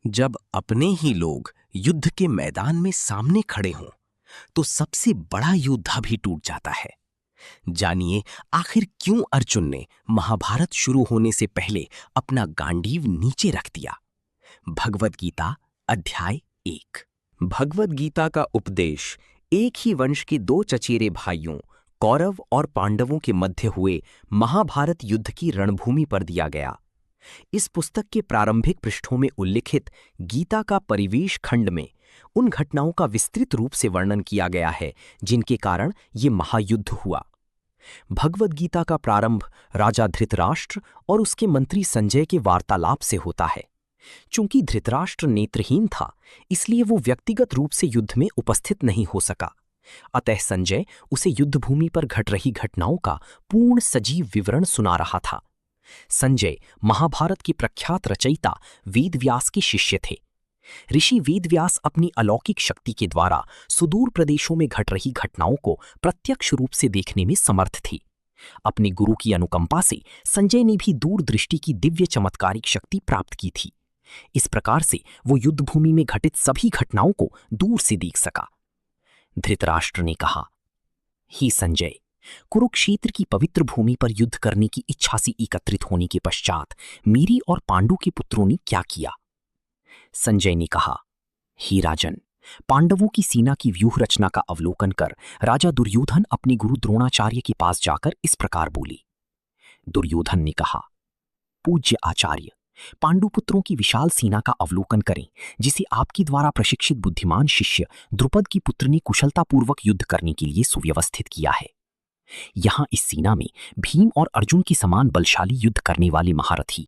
जब अपने ही लोग युद्ध के मैदान में सामने खड़े हों, तो सबसे बड़ा योद्धा भी टूट जाता है। जानिए आखिर क्यों अर्जुन ने महाभारत शुरू होने से पहले अपना गांडीव नीचे रख दिया। भगवद गीता अध्याय 1। भगवद गीता का उपदेश एक ही वंश के दो चचेरे भाइयों कौरव और पांडवों के मध्य हुए महाभारत युद्ध की रणभूमि पर दिया गया। इस पुस्तक के प्रारंभिक पृष्ठों में उल्लिखित गीता का परिवेश खंड में उन घटनाओं का विस्तृत रूप से वर्णन किया गया है जिनके कारण ये महायुद्ध हुआ। भगवद गीता का प्रारंभ राजा धृतराष्ट्र और उसके मंत्री संजय के वार्तालाप से होता है। चूंकि धृतराष्ट्र नेत्रहीन था, इसलिए वो व्यक्तिगत रूप से युद्ध में उपस्थित नहीं हो सका। अतः संजय उसे युद्धभूमि पर घट रही घटनाओं का पूर्ण सजीव विवरण सुना रहा था। संजय महाभारत के प्रख्यात रचयिता वेदव्यास के शिष्य थे। ऋषि वेदव्यास अपनी अलौकिक शक्ति के द्वारा सुदूर प्रदेशों में घट रही घटनाओं को प्रत्यक्ष रूप से देखने में समर्थ थी। अपने गुरु की अनुकंपा से संजय ने भी दूरदृष्टि की दिव्य चमत्कारिक शक्ति प्राप्त की थी। इस प्रकार से वो युद्धभूमि में घटित सभी घटनाओं को दूर से देख सका। धृतराष्ट्र ने कहा, ही संजय, कुरुक्षेत्र की पवित्र भूमि पर युद्ध करने की इच्छा से एकत्रित होने के पश्चात मेरी और पांडु के पुत्रों ने क्या किया? संजय ने कहा, ही राजन, पांडवों की सेना की व्यूह रचना का अवलोकन कर राजा दुर्योधन अपने गुरु द्रोणाचार्य के पास जाकर इस प्रकार बोले। दुर्योधन ने कहा, पूज्य आचार्य, पांडुपुत्रों की विशाल सेना का अवलोकन करें, जिसे आपके द्वारा प्रशिक्षित बुद्धिमान शिष्य द्रुपद की पुत्र ने कुशलतापूर्वक युद्ध करने के लिए सुव्यवस्थित किया है। यहां इस सेना में भीम और अर्जुन के समान बलशाली युद्ध करने वाले महारथी